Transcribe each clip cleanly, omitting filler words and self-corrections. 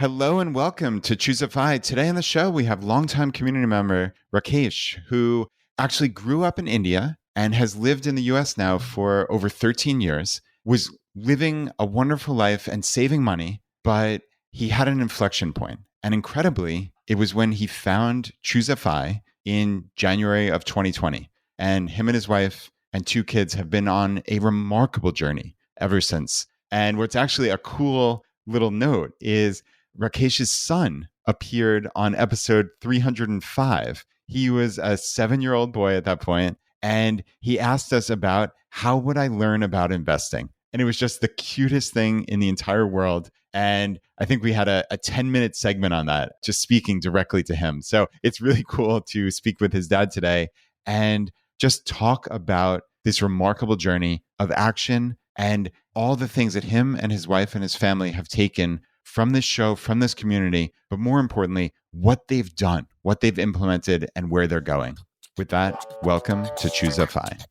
Hello and welcome to ChooseFI. Today on the show, we have longtime community member Rakesh, who actually grew up in India and has lived in the US now for over 13 years, was living a wonderful life and saving money, but he had an inflection point. And incredibly, it was when he found ChooseFI in January of 2020. And him and his wife and two kids have been on a remarkable journey ever since. And what's actually a cool little note is Rakesh's son appeared on episode 305. He was a 7-year-old boy at that point, and he asked us about how would I learn about investing? And it was just the cutest thing in the entire world. And I think we had a 10-minute segment on that, just speaking directly to him. So it's really cool to speak with his dad today and just talk about this remarkable journey of action and all the things that him and his wife and his family have taken from this show, from this community, but more importantly, what they've done, what they've implemented, and where they're going. With that, welcome to ChooseFI.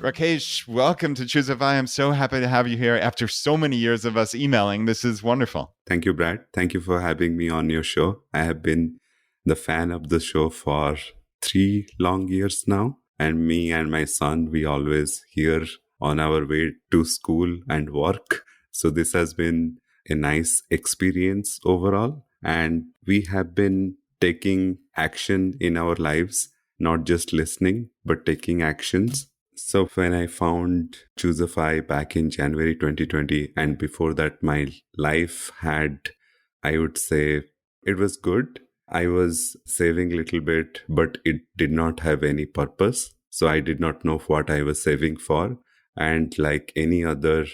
Rakesh, welcome to ChooseFI. I'm so happy to have you here after so many years of us emailing. This is wonderful. Thank you, Brad. Thank you for having me on your show. I have been the fan of the show for 3 long years now. And me and my son, we always hear on our way to school and work. So this has been a nice experience overall. And we have been taking action in our lives, not just listening, but taking actions. So when I found ChooseFI back in January 2020, and before that, my life had, I would say, it was good. I was saving a little bit, but it did not have any purpose. So I did not know what I was saving for. And like any other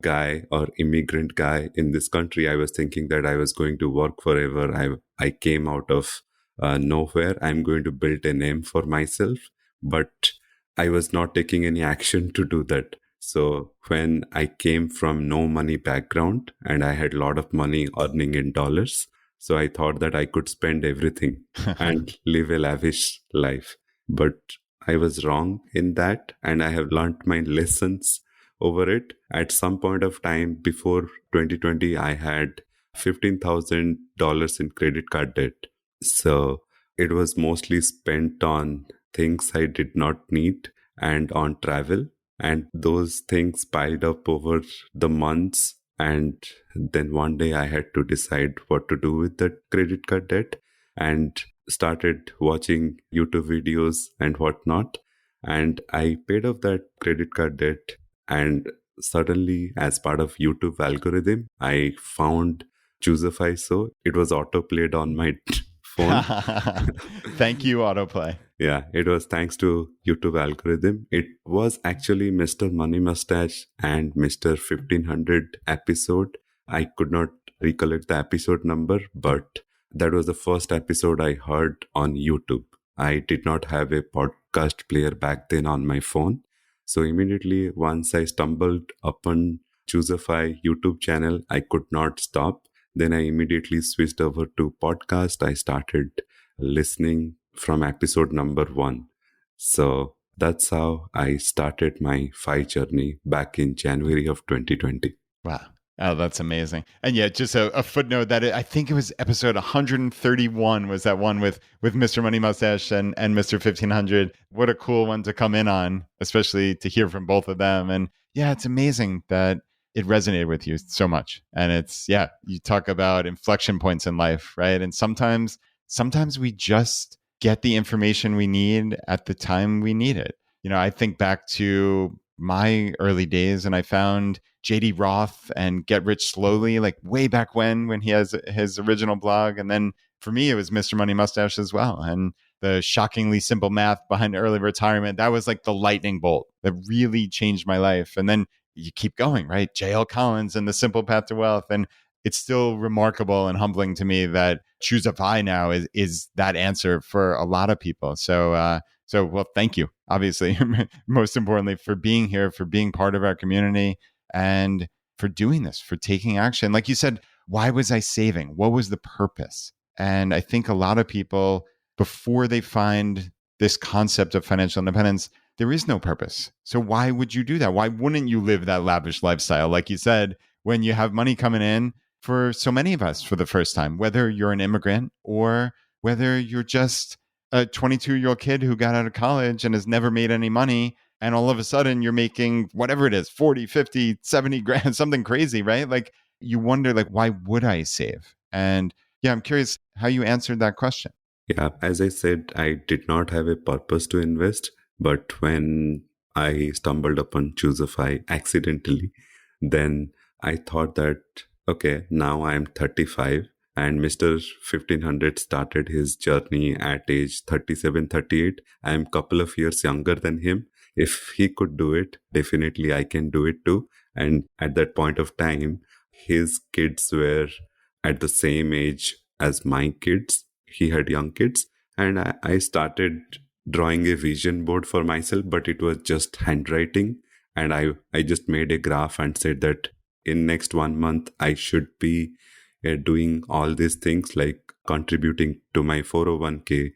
guy or immigrant guy in this country, I was thinking that I was going to work forever. I came out of nowhere. I'm going to build a name for myself. But I was not taking any action to do that. So when I came from no money background and I had a lot of money earning in dollars, so I thought that I could spend everything and live a lavish life. But I was wrong in that, and I have learned my lessons over it. At some point of time before 2020, I had $15,000 in credit card debt. So it was mostly spent on things I did not need and on travel. And those things piled up over the months. And then one day I had to decide what to do with that credit card debt and started watching YouTube videos and whatnot. And I paid off that credit card debt. And suddenly, as part of YouTube algorithm, I found ChooseFI. So it was autoplayed on my phone. Thank you, autoplay. Yeah, it was thanks to YouTube algorithm. It was actually Mr. Money Mustache and Mr. 1500 episode. I could not recollect the episode number, but that was the first episode I heard on YouTube. I did not have a podcast player back then on my phone. So immediately once I stumbled upon ChooseFI YouTube channel, I could not stop. Then I immediately switched over to podcast. I started listening from episode number 1. So that's how I started my FI journey back in January of 2020. Wow. Oh, that's amazing. And yeah, just a footnote that I think it was episode 131 was that one with Mr. Money Mustache and Mr. 1500. What a cool one to come in on, especially to hear from both of them. And yeah, it's amazing that it resonated with you so much. And it's, yeah, you talk about inflection points in life, right? And sometimes we just get the information we need at the time we need it. You know, I think back to my early days and I found JD Roth and Get Rich Slowly, like way back when he has his original blog. And then for me, it was Mr. Money Mustache as well. And the shockingly simple math behind early retirement, that was like the lightning bolt that really changed my life. And then you keep going, right? J.L. Collins and The Simple Path to Wealth. And it's still remarkable and humbling to me that ChooseFI now is that answer for a lot of people. So well, thank you, obviously, most importantly, for being here, for being part of our community, and for doing this, for taking action. Like you said, why was I saving? What was the purpose? And I think a lot of people, before they find this concept of financial independence, there is no purpose. So why would you do that? Why wouldn't you live that lavish lifestyle? Like you said, when you have money coming in for so many of us for the first time, whether you're an immigrant or whether you're just a 22-year-old kid who got out of college and has never made any money. And all of a sudden you're making whatever it is, 40, 50, 70 grand, something crazy, right? Like you wonder, like, why would I save? And yeah, I'm curious how you answered that question. Yeah, as I said, I did not have a purpose to invest, but when I stumbled upon ChooseFI accidentally, then I thought that, okay, now I'm 35 and Mr. 1500 started his journey at age 37, 38. I'm a couple of years younger than him. If he could do it, definitely I can do it too. And at that point of time, his kids were at the same age as my kids. He had young kids, and I started drawing a vision board for myself, but it was just handwriting. And I just made a graph and said that in next 1 month, I should be doing all these things like contributing to my 401k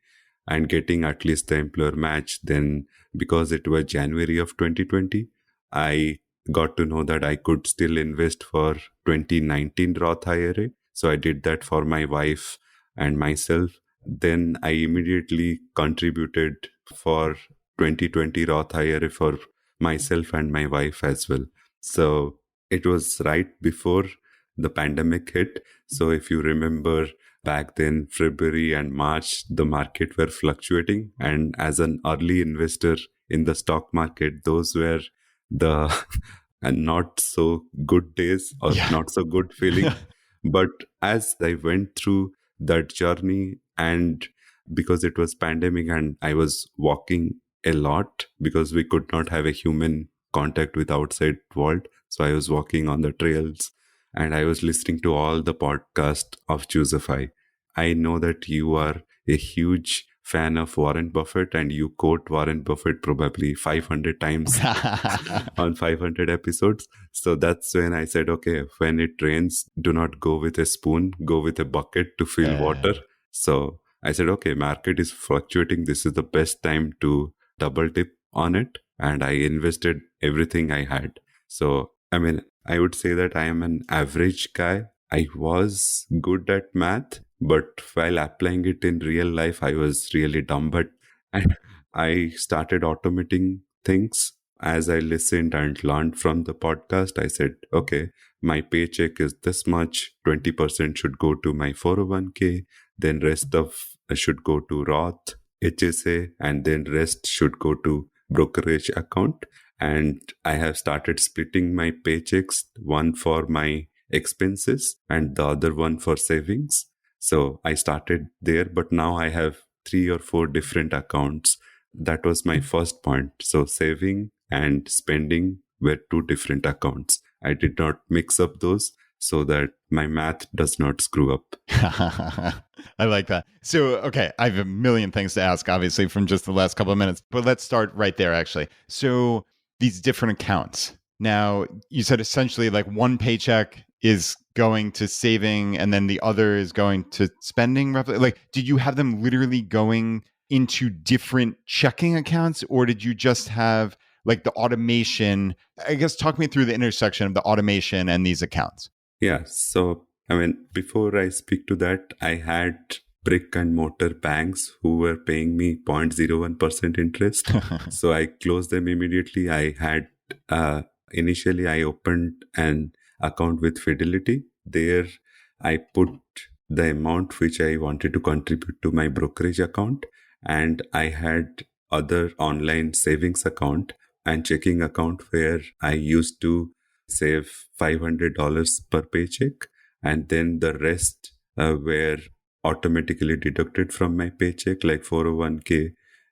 and getting at least the employer match. Then because it was January of 2020, I got to know that I could still invest for 2019 Roth IRA. So I did that for my wife and myself. Then I immediately contributed for 2020 Roth IRA for myself and my wife as well. So it was right before the pandemic hit. So if you remember back then, February and March, the market were fluctuating. And as an early investor in the stock market, those were the not so good days or not so good feeling. But as I went through that journey, and because it was pandemic and I was walking a lot because we could not have a human contact with outside world. So I was walking on the trails and I was listening to all the podcasts of ChooseFI. I know that you are a huge fan of Warren Buffett and you quote Warren Buffett probably 500 times on 500 episodes. So that's when I said, okay, when it rains, do not go with a spoon, go with a bucket to fill water. So I said, okay, market is fluctuating. This is the best time to double dip on it. And I invested everything I had. So, I mean, I would say that I am an average guy. I was good at math, but while applying it in real life, I was really dumb. But I started automating things as I listened and learned from the podcast. I said, okay, my paycheck is this much, 20% should go to my 401k, then rest of should go to Roth, HSA, and then rest should go to brokerage account. And I have started splitting my paychecks, one for my expenses and the other one for savings. So I started there, but now I have 3 or 4 different accounts. That was my first point. So saving and spending were 2 different accounts. I did not mix up those so that my math does not screw up. I like that. So, okay, I have a million things to ask, obviously, from just the last couple of minutes, but let's start right there, actually. So these different accounts. Now, you said essentially like one paycheck is going to saving and then the other is going to spending roughly. Like, did you have them literally going into different checking accounts, or did you just have like the automation? I guess talk me through the intersection of the automation and these accounts. Yeah. So, I mean, before I speak to that, I had brick and mortar banks who were paying me 0.01% interest. So I closed them immediately. I had, initially I opened an account with Fidelity. There I put the amount which I wanted to contribute to my brokerage account. And I had other online savings account and checking account where I used to save $500 per paycheck. And then the rest were automatically deducted from my paycheck, like 401k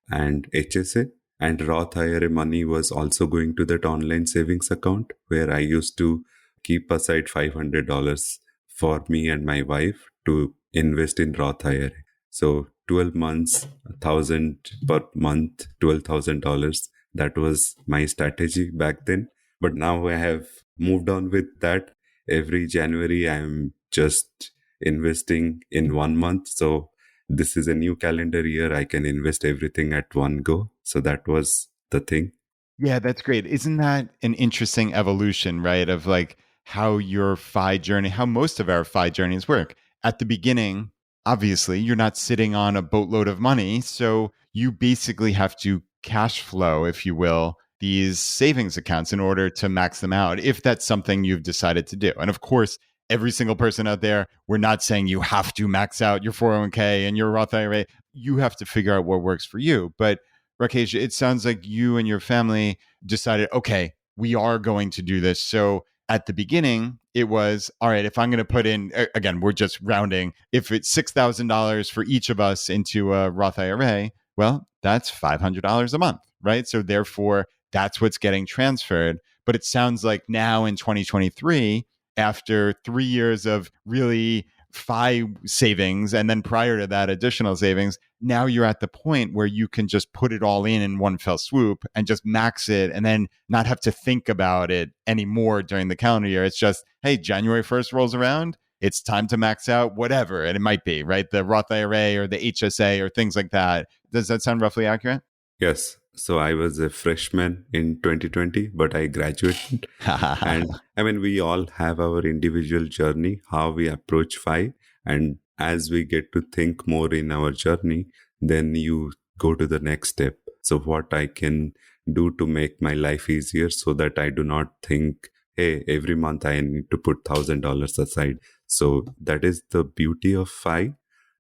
and HSA. And Roth IRA money was also going to that online savings account where I used to keep aside $500 for me and my wife to invest in Roth IRA. So 12 months, 1,000 per month, $12,000. That was my strategy back then. But now I have moved on with that. Every January, I'm just investing in 1 month. So this is a new calendar year. I can invest everything at one go. So that was the thing. Yeah, that's great. Isn't that an interesting evolution, right? Of like how your FI journey, how most of our FI journeys work. At the beginning, obviously, you're not sitting on a boatload of money. So you basically have to cash flow, if you will, these savings accounts in order to max them out, if that's something you've decided to do. And of course, every single person out there, we're not saying you have to max out your 401k and your Roth IRA. You have to figure out what works for you. But Rakesh, it sounds like you and your family decided, okay, we are going to do this. So at the beginning, it was, all right, if I'm going to put in, again, we're just rounding, if it's $6,000 for each of us into a Roth IRA, well, that's $500 a month, right? So therefore, that's what's getting transferred. But it sounds like now in 2023, after 3 years of really FI savings and then prior to that additional savings, now you're at the point where you can just put it all in one fell swoop and just max it and then not have to think about it anymore during the calendar year. It's just, hey, January 1st rolls around, it's time to max out whatever. And it might be, right? The Roth IRA or the HSA or things like that. Does that sound roughly accurate? Yes. So I was a freshman in 2020, but I graduated. And I mean, we all have our individual journey, how we approach FI. And as we get to think more in our journey, then you go to the next step. So what I can do to make my life easier so that I do not think, hey, every month I need to put $1,000 aside. So that is the beauty of FI,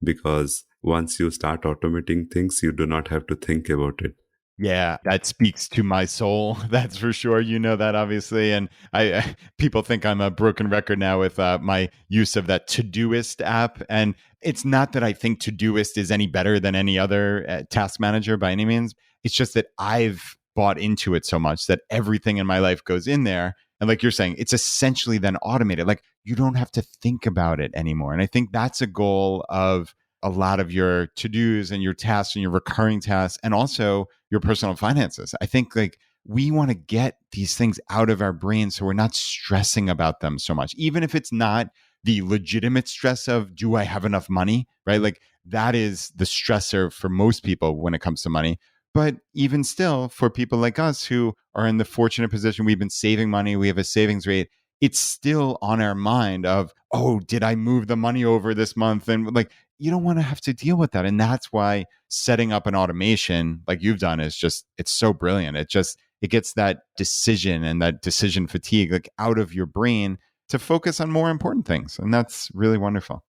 because once you start automating things, you do not have to think about it. Yeah, that speaks to my soul. That's for sure. You know that, obviously, and people think I'm a broken record now with my use of that Todoist app. And it's not that I think Todoist is any better than any other task manager by any means. It's just that I've bought into it so much that everything in my life goes in there. And like you're saying, it's essentially then automated. Like you don't have to think about it anymore. And I think that's a goal of a lot of your to-dos and your tasks and your recurring tasks and also your personal finances. I think like we want to get these things out of our brain so we're not stressing about them so much, even if it's not the legitimate stress of, do I have enough money, right? Like that is the stressor for most people when it comes to money. But even still, for people like us who are in the fortunate position, we've been saving money, we have a savings rate, it's still on our mind of, oh, did I move the money over this month? And like, you don't want to have to deal with that. And that's why setting up an automation like you've done is just, it's so brilliant. It gets that decision and that decision fatigue like out of your brain to focus on more important things. And that's really wonderful.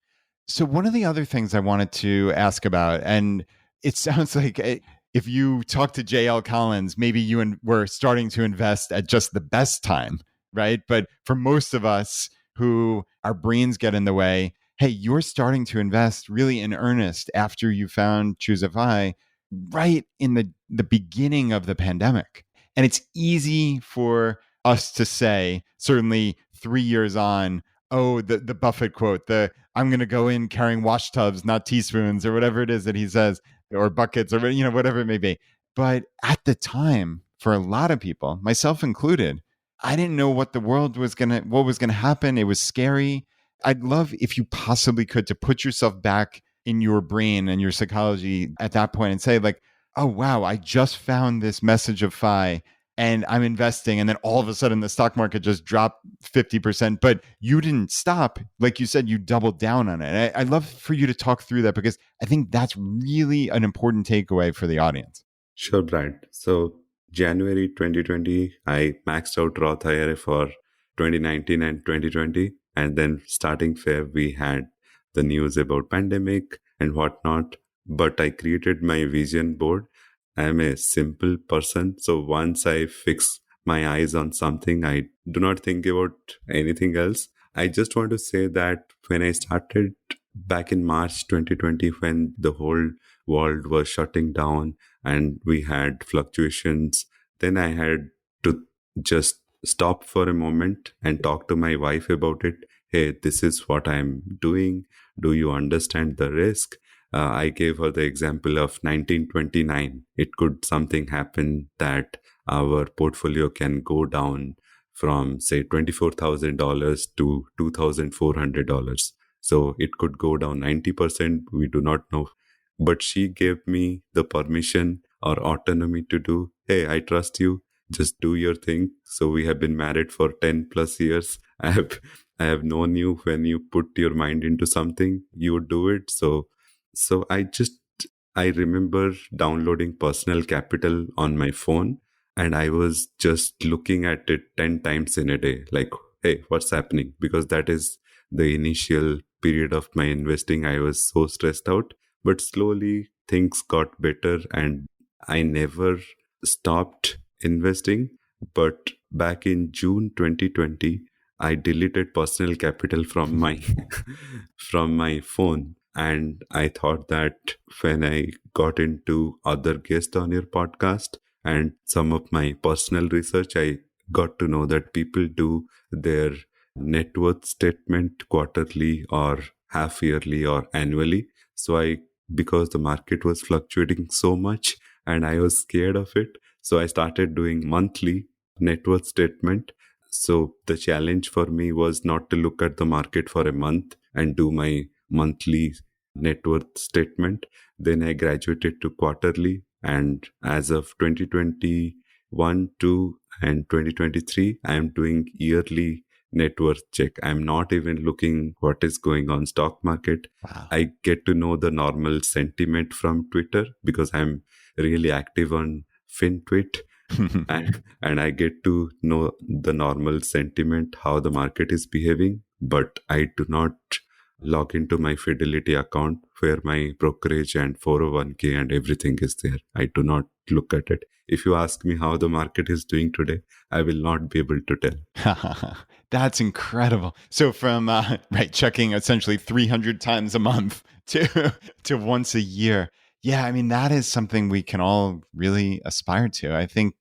So one of the other things I wanted to ask about, and it sounds like if you talk to JL Collins, maybe you were starting to invest at just the best time, right? But for most of us who our brains get in the way, hey, you're starting to invest really in earnest after you found ChooseFI right in the beginning of the pandemic. And it's easy for us to say, certainly 3 years on, oh, the Buffett quote, I'm going to go in carrying wash tubs, not teaspoons, or whatever it is that he says, or buckets, or whatever it may be. But at the time, for a lot of people, myself included, I didn't know what what was gonna happen. It was scary. I'd love if you possibly could to put yourself back in your brain and your psychology at that point and say like, oh wow, I just found this message of FI and I'm investing, and then all of a sudden the stock market just dropped 50%, but you didn't stop. Like you said, you doubled down on it. I'd love for you to talk through that because I think that's really an important takeaway for the audience. Sure, Brad. So January 2020, I maxed out Roth IRA for 2019 and 2020. And then starting Feb, we had the news about pandemic and whatnot. But I created my vision board. I'm a simple person. So once I fix my eyes on something, I do not think about anything else. I just want to say that when I started back in March 2020, when the whole world was shutting down and we had fluctuations, then I had to just stop for a moment and talk to my wife about it. Hey, this is what I'm doing. Do you understand the risk? I gave her the example of 1929. It could something happen that our portfolio can go down from say $24,000 to $2,400. So it could go down 90%. We do not know. But she gave me the permission or autonomy to do, hey, I trust you, just do your thing. So we have been married for 10 plus years. I have known you. When you put your mind into something, you would do it. So I remember downloading Personal Capital on my phone, and I was just looking at it 10 times in a day, like, hey, what's happening? Because that is the initial period of my investing. I was so stressed out, but slowly things got better and I never stopped investing. But back in June 2020, I deleted Personal Capital from my from my phone. And I thought that when I got into other guests on your podcast and some of my personal research, I got to know that people do their net worth statement quarterly or half yearly or annually. So because the market was fluctuating so much and I was scared of it, so I started doing monthly net worth statement. So the challenge for me was not to look at the market for a month and do my monthly net worth statement. Then I graduated to quarterly, and as of 2021, 2 and 2023, I am doing yearly net worth check. I'm not even looking what is going on stock market. Wow. I get to know the normal sentiment from Twitter because I'm really active on FinTwit. and I get to know the normal sentiment, how the market is behaving, but I do not log into my Fidelity account where my brokerage and 401k and everything is there. I do not look at it. If you ask me how the market is doing today, I will not be able to tell. That's incredible. So from checking essentially 300 times a month to once a year. Yeah, I mean, that is something we can all really aspire to. I think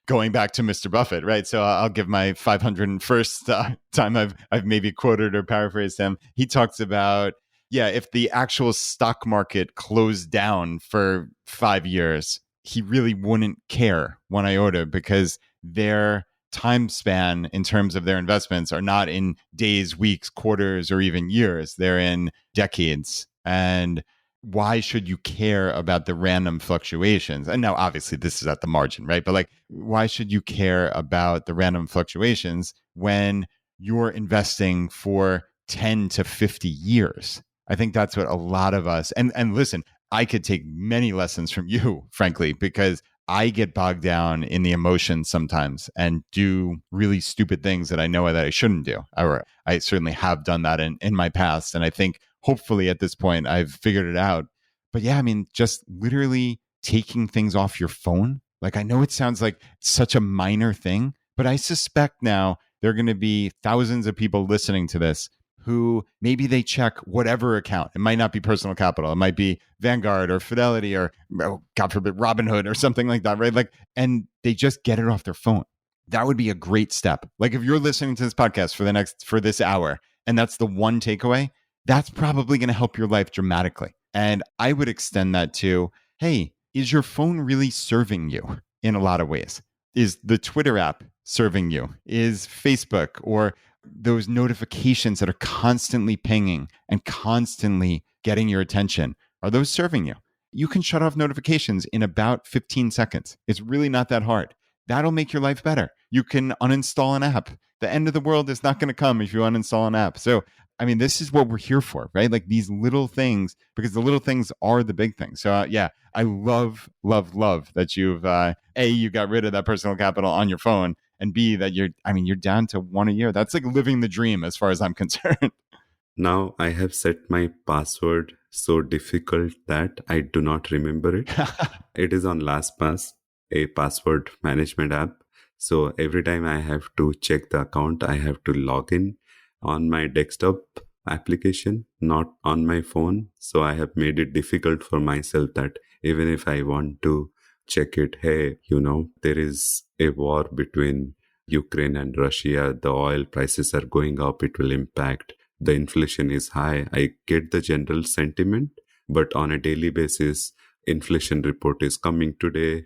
going back to Mr. Buffett, right? So I'll give my 501st time I've maybe quoted or paraphrased him. He talks about, if the actual stock market closed down for 5 years, he really wouldn't care one iota because their time span in terms of their investments are not in days, weeks, quarters, or even years. They're in decades. And why should you care about the random fluctuations? And now, obviously, this is at the margin, right? But why should you care about the random fluctuations when you're investing for 10 to 50 years? I think that's what a lot of us, and listen, I could take many lessons from you, frankly, because I get bogged down in the emotions sometimes and do really stupid things that I know that I shouldn't do. Or I certainly have done that in my past. And I think hopefully at this point I've figured it out. But yeah, I mean, just literally taking things off your phone. Like, I know it sounds like such a minor thing, but I suspect now there are going to be thousands of people listening to this who maybe they check whatever account. It might not be Personal Capital. It might be Vanguard or Fidelity or, God forbid, Robinhood or something like that, right? And they just get it off their phone. That would be a great step. Like, if you're listening to this podcast for this hour and that's the one takeaway, that's probably going to help your life dramatically. And I would extend that to, hey, is your phone really serving you in a lot of ways? Is the Twitter app serving you? Is Facebook or those notifications that are constantly pinging and constantly getting your attention, are those serving you? You can shut off notifications in about 15 seconds. It's really not that hard. That'll make your life better. You can uninstall an app. The end of the world is not going to come if you uninstall an app. So, I mean, this is what we're here for, right? Like, these little things, because the little things are the big things. So I love that you've, you got rid of that Personal Capital on your phone, and B, that you're down to one a year. That's like living the dream as far as I'm concerned. Now I have set my password so difficult that I do not remember it. It is on LastPass, a password management app. So every time I have to check the account, I have to log in on my desktop application, not on my phone. So I have made it difficult for myself that even if I want to check it, hey, there is a war between Ukraine and Russia, the oil prices are going up, it will impact, the inflation is high. I get the general sentiment, but on a daily basis, inflation report is coming today,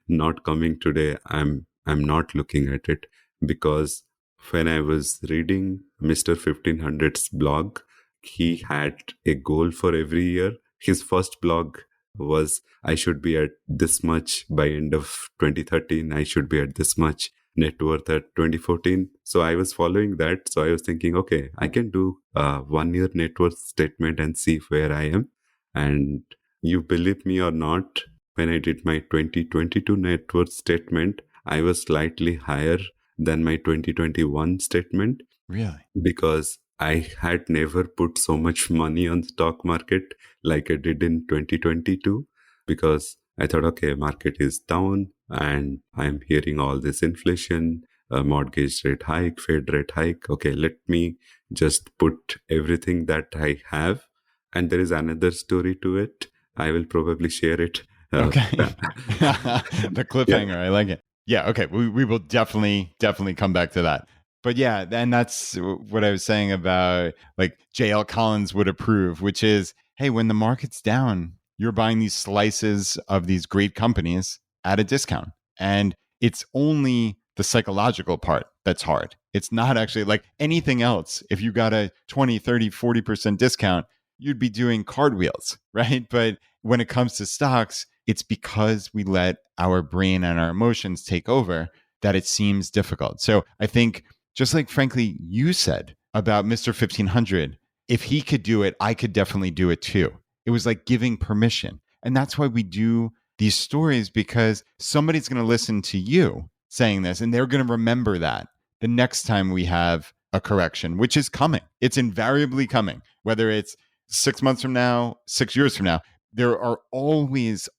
not coming today. I'm not looking at it, because when I was reading Mr. 1500's blog, he had a goal for every year. His first blog was I should be at this much by end of 2013. I should be at this much net worth at 2014. So I was following that. So I was thinking, okay, I can do a 1 year net worth statement and see where I am. And you believe me or not, when I did my 2022 net worth statement, I was slightly higher than my 2021 statement. Really? Because I had never put so much money on stock market like I did in 2022, because I thought, okay, market is down and I'm hearing all this inflation, mortgage rate hike, Fed rate hike. Okay, let me just put everything that I have. And there is another story to it. I will probably share it. Okay. The cliffhanger. Yeah. I like it. Yeah. Okay. We will definitely come back to that. But yeah, and that's what I was saying about like JL Collins would approve, which is, hey, when the market's down, you're buying these slices of these great companies at a discount. And it's only the psychological part that's hard. It's not actually like anything else. If you got a 20, 30, 40% discount, you'd be doing cartwheels, right? But when it comes to stocks, it's because we let our brain and our emotions take over that it seems difficult. So I think, just like frankly you said about Mr. 1500, if he could do it, I could definitely do it too. It was like giving permission. And that's why we do these stories, because somebody's going to listen to you saying this and they're going to remember that the next time we have a correction, which is coming. It's invariably coming, whether it's 6 months from now, 6 years from now. There are always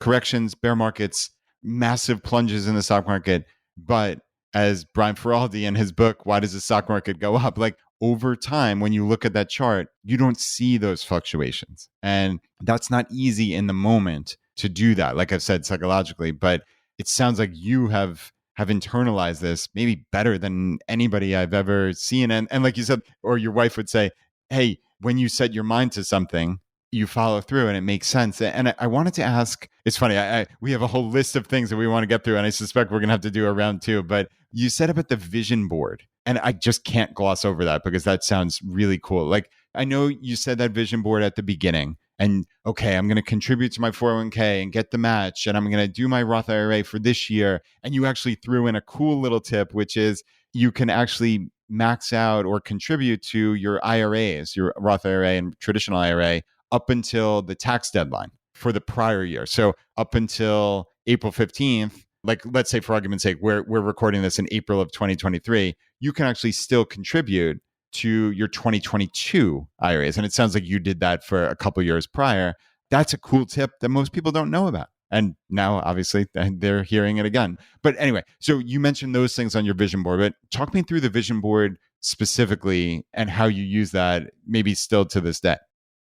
corrections, bear markets, massive plunges in the stock market. But as Brian Feraldi in his book, Why Does the Stock Market Go Up? Like over time, when you look at that chart, you don't see those fluctuations. And that's not easy in the moment to do that, like I've said, psychologically. But it sounds like you have internalized this maybe better than anybody I've ever seen. And like you said, or your wife would say, hey, when you set your mind to something, you follow through and it makes sense. And I wanted to ask, it's funny, we have a whole list of things that we want to get through, and I suspect we're going to have to do a round two. But you said about the vision board, and I just can't gloss over that because that sounds really cool. Like, I know you said that vision board at the beginning, and okay, I'm going to contribute to my 401k and get the match, and I'm going to do my Roth IRA for this year. And you actually threw in a cool little tip, which is you can actually max out or contribute to your IRAs, your Roth IRA and traditional IRA, up until the tax deadline for the prior year. So up until April 15th, like let's say for argument's sake, we're recording this in April of 2023, you can actually still contribute to your 2022 IRAs. And it sounds like you did that for a couple years prior. That's a cool tip that most people don't know about. And now, obviously, they're hearing it again. But anyway, so you mentioned those things on your vision board, but talk me through the vision board specifically and how you use that maybe still to this day.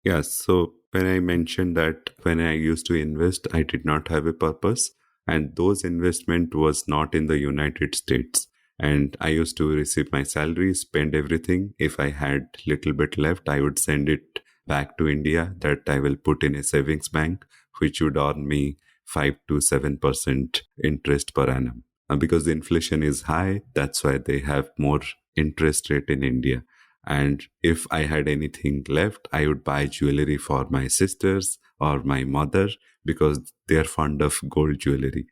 Yeah, so when I mentioned that when I used to invest, I did not have a purpose, and those investment was not in the United States. And I used to receive my salary, spend everything. If I had little bit left, I would send it back to India that I will put in a savings bank, which would earn me 5 to 7% interest per annum. And because the inflation is high, that's why they have more interest rate in India. And if I had anything left, I would buy jewelry for my sisters or my mother because they're fond of gold jewelry.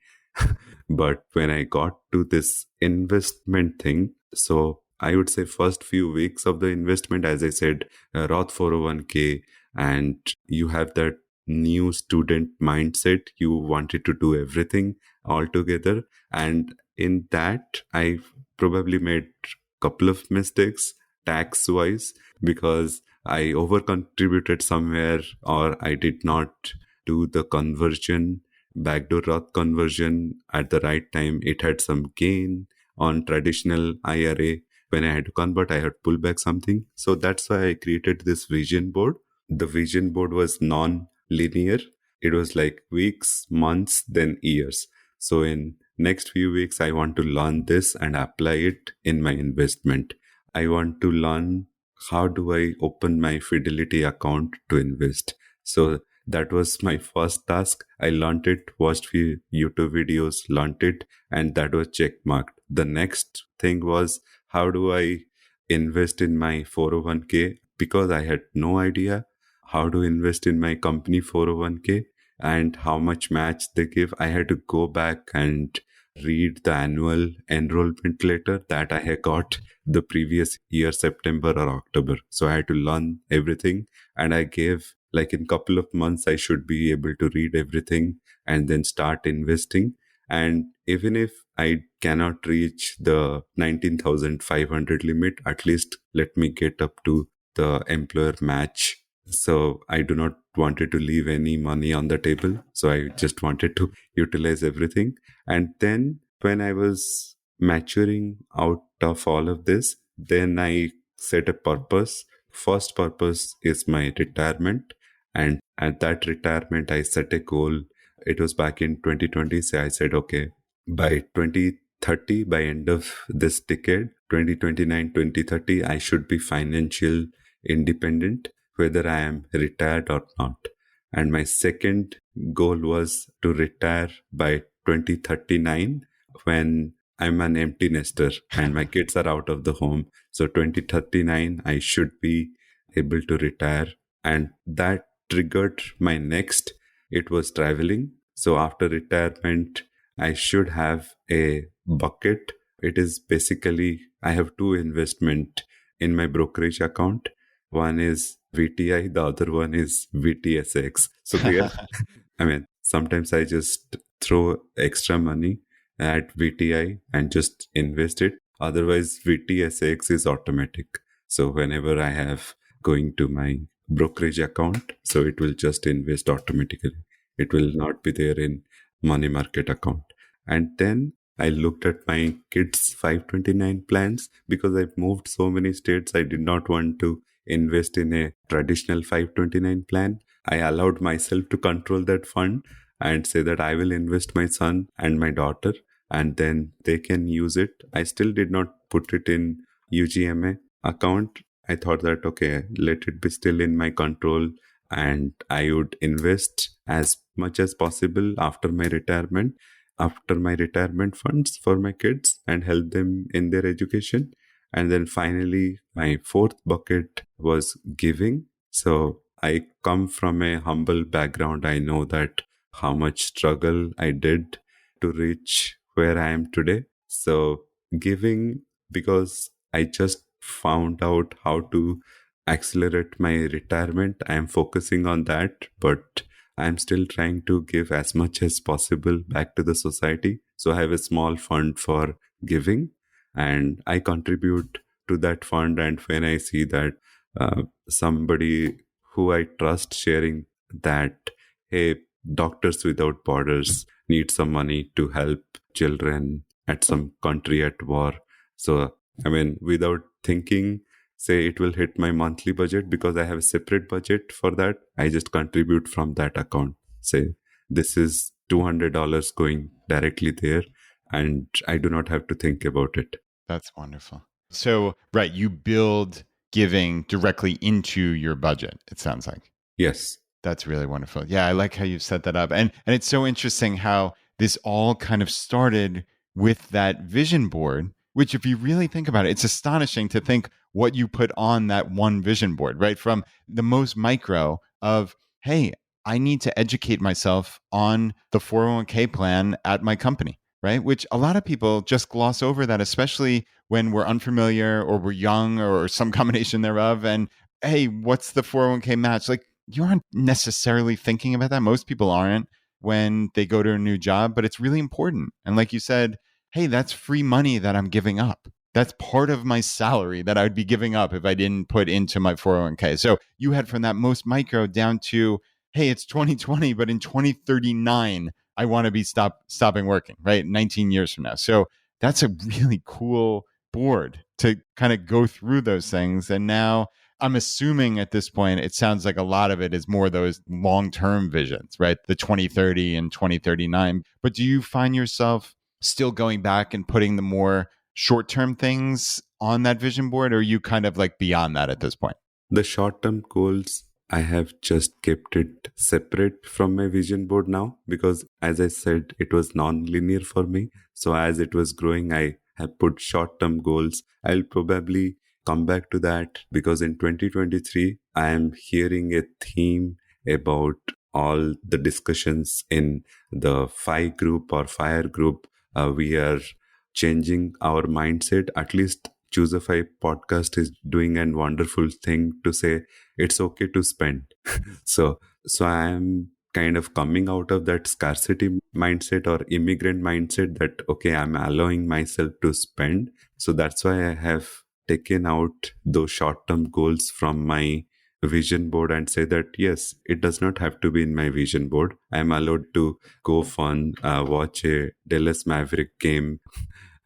But when I got to this investment thing, so I would say first few weeks of the investment, as I said, Roth 401k, and you have that new student mindset. You wanted to do everything all together. And in that, I probably made a couple of mistakes tax wise, because I over contributed somewhere, or I did not do the conversion, backdoor Roth conversion at the right time. It had some gain on traditional IRA. When I had to convert, I had to pull back something. So that's why I created this vision board. The vision board was non-linear. It was like weeks, months, then years. So in next few weeks, I want to learn this and apply it in my investment. I want to learn how do I open my Fidelity account to invest. So that was my first task. I learned it, watched few YouTube videos, learned it, and that was check marked. The next thing was, how do I invest in my 401k? Because I had no idea how to invest in my company 401k and how much match they give. I had to go back and read the annual enrollment letter that I had got the previous year, September or October. So I had to learn everything. And I gave, like, in couple of months, I should be able to read everything and then start investing. And even if I cannot reach the 19,500 limit, at least let me get up to the employer match. So I do not wanted to leave any money on the table. So I just wanted to utilize everything. And then when I was maturing out of all of this, then I set a purpose. First purpose is my retirement. And at that retirement, I set a goal. It was back in 2020. So I said, okay, by 2030, by end of this decade, 2029, 2030, I should be financial independent, whether I am retired or not. And my second goal was to retire by 2039 when I'm an empty nester and my kids are out of the home. So 2039, I should be able to retire. And that triggered my next. It was traveling. So after retirement, I should have a bucket. It is basically, I have two investment in my brokerage account. One is VTI, the other one is VTSX. So there, I mean, sometimes I just throw extra money at VTI and just invest it. Otherwise, VTSX is automatic. So whenever I have going to my brokerage account, so it will just invest automatically. It will not be there in money market account. And then I looked at my kids' 529 plans because I've moved so many states. I did not want to invest in a traditional 529 plan. I allowed myself to control that fund and say that I will invest my son and my daughter and then they can use it. I still did not put it in UGMA account. I thought that, okay, let it be still in my control and I would invest as much as possible after my retirement funds for my kids and help them in their education. And then finally, my fourth bucket was giving. So I come from a humble background. I know that how much struggle I did to reach where I am today. So giving, because I just found out how to accelerate my retirement. I am focusing on that, but I'm still trying to give as much as possible back to the society. So I have a small fund for giving and I contribute to that fund. And when I see that somebody who I trust sharing that, hey, Doctors Without Borders need some money to help children at some country at war. So, I mean, without thinking, say it will hit my monthly budget because I have a separate budget for that. I just contribute from that account. Say this is $200 going directly there and I do not have to think about it. That's wonderful. So, right, you build giving directly into your budget, it sounds like. Yes. That's really wonderful. Yeah, I like how you've set that up. And it's so interesting how this all kind of started with that vision board, which if you really think about it, it's astonishing to think what you put on that one vision board, right? From the most micro of, hey, I need to educate myself on the 401k plan at my company, right? Which a lot of people just gloss over that, especially when we're unfamiliar or we're young or some combination thereof. And hey, what's the 401k match? Like, you aren't necessarily thinking about that. Most people aren't when they go to a new job, but it's really important. And like you said, hey, that's free money that I'm giving up. That's part of my salary that I would be giving up if I didn't put into my 401k. So you had from that most micro down to, hey, it's 2020, but in 2039, I want to be stopping working, right? 19 years from now. So that's a really cool board to kind of go through those things. And now I'm assuming at this point, it sounds like a lot of it is more those long-term visions, right? The 2030 and 2039. But do you find yourself still going back and putting the more short-term things on that vision board, or are you kind of like beyond that at this point? The short-term goals, I have just kept it separate from my vision board now because, as I said, it was non-linear for me. So as it was growing, I have put short-term goals. I'll probably come back to that because in 2023, I am hearing a theme about all the discussions in the FI group or FIRE group. We are changing our mindset. At least ChooseFI podcast is doing a wonderful thing to say it's okay to spend. So, so I am kind of coming out of that scarcity mindset or immigrant mindset that, okay, I'm allowing myself to spend. So that's why I have taken out those short-term goals from my vision board and say that, yes, it does not have to be in my vision board. I'm allowed to go fun, watch a Dallas Maverick game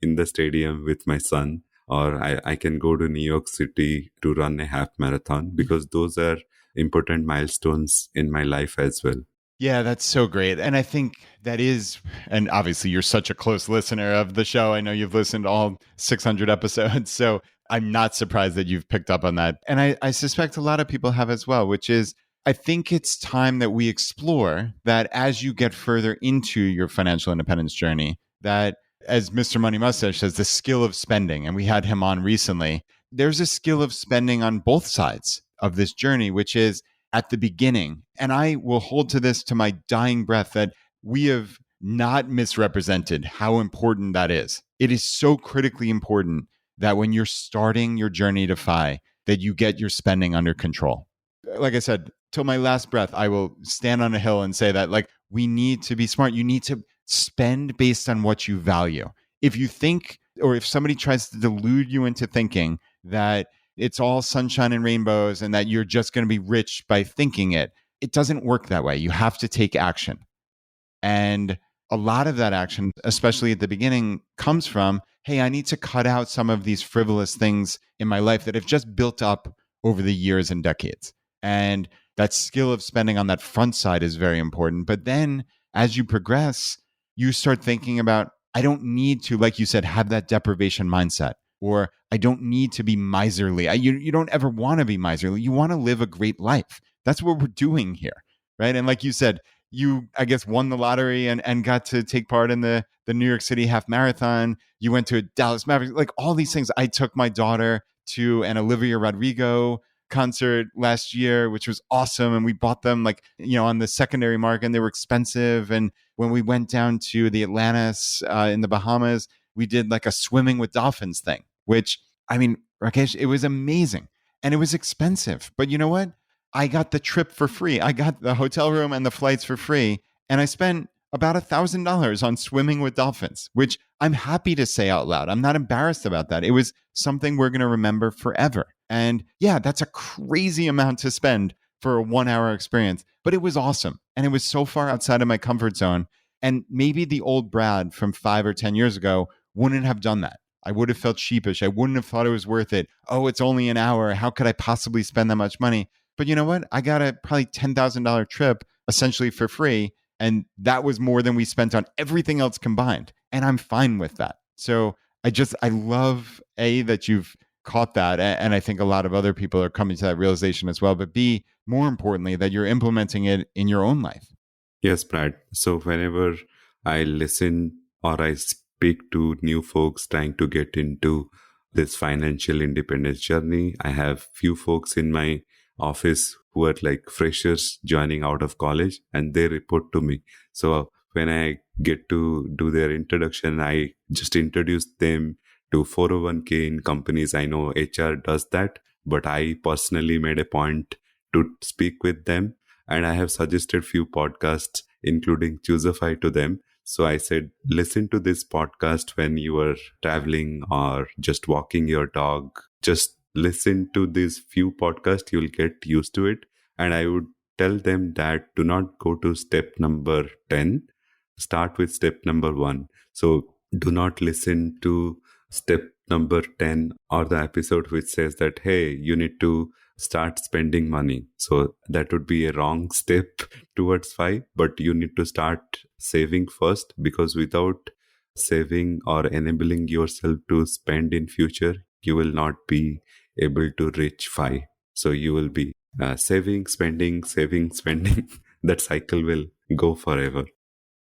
in the stadium with my son, or I can go to New York City to run a half marathon because those are important milestones in my life as well. Yeah, that's so great. And I think that is, and obviously you're such a close listener of the show. I know you've listened to all 600 episodes. So I'm not surprised that you've picked up on that. And I suspect a lot of people have as well, which is I think it's time that we explore that as you get further into your financial independence journey, that as Mr. Money Mustache says, the skill of spending, and we had him on recently, there's a skill of spending on both sides of this journey, which is at the beginning. And I will hold to this to my dying breath that we have not misrepresented how important that is. It is so critically important that when you're starting your journey to FI, that you get your spending under control. Like I said, till my last breath, I will stand on a hill and say that like we need to be smart. You need to spend based on what you value. If you think, or if somebody tries to delude you into thinking that it's all sunshine and rainbows and that you're just going to be rich by thinking it, it doesn't work that way. You have to take action. And a lot of that action, especially at the beginning, comes from, hey, I need to cut out some of these frivolous things in my life that have just built up over the years and decades. And that skill of spending on that front side is very important. But then as you progress, you start thinking about, I don't need to, like you said, have that deprivation mindset, or I don't need to be miserly. You don't ever want to be miserly. You want to live a great life. That's what we're doing here, right? And like you said, you, I guess, won the lottery and got to take part in the New York City half marathon. You went to a Dallas Mavericks, like all these things. I took my daughter to an Olivia Rodrigo concert last year, which was awesome. And we bought them like, on the secondary market, and they were expensive. And when we went down to the Atlantis in the Bahamas, we did like a swimming with dolphins thing, which, I mean, Rakesh, it was amazing and it was expensive. But you know what? I got the trip for free. I got the hotel room and the flights for free. And I spent about $1,000 on swimming with dolphins, which I'm happy to say out loud. I'm not embarrassed about that. It was something we're going to remember forever. And yeah, that's a crazy amount to spend for a 1-hour experience, but it was awesome. And it was so far outside of my comfort zone. And maybe the old Brad from 5 or 10 years ago wouldn't have done that. I would have felt sheepish. I wouldn't have thought it was worth it. Oh, it's only an hour. How could I possibly spend that much money? But you know what? I got a probably $10,000 trip essentially for free. And that was more than we spent on everything else combined. And I'm fine with that. So I love that you've caught that. And I think a lot of other people are coming to that realization as well. But B, more importantly, that you're implementing it in your own life. Yes, Brad. So whenever I listen or I speak to new folks trying to get into this financial independence journey, I have few folks in my office who are like freshers joining out of college, and they report to me. So when I get to do their introduction, I just introduce them to 401k in companies. I know HR does that, but I personally made a point to speak with them, and I have suggested few podcasts, including ChooseFI, to them. So I said, listen to this podcast when you are traveling or just walking your dog. Just listen to these few podcasts, you'll get used to it. And I would tell them that do not go to step number 10. Start with step number 1. So do not listen to step number 10 or the episode which says that, hey, you need to start spending money. So that would be a wrong step towards FI, but you need to start saving first, because without saving or enabling yourself to spend in future, you will not be able to reach FI. So you will be saving, spending, saving, spending. That cycle will go forever.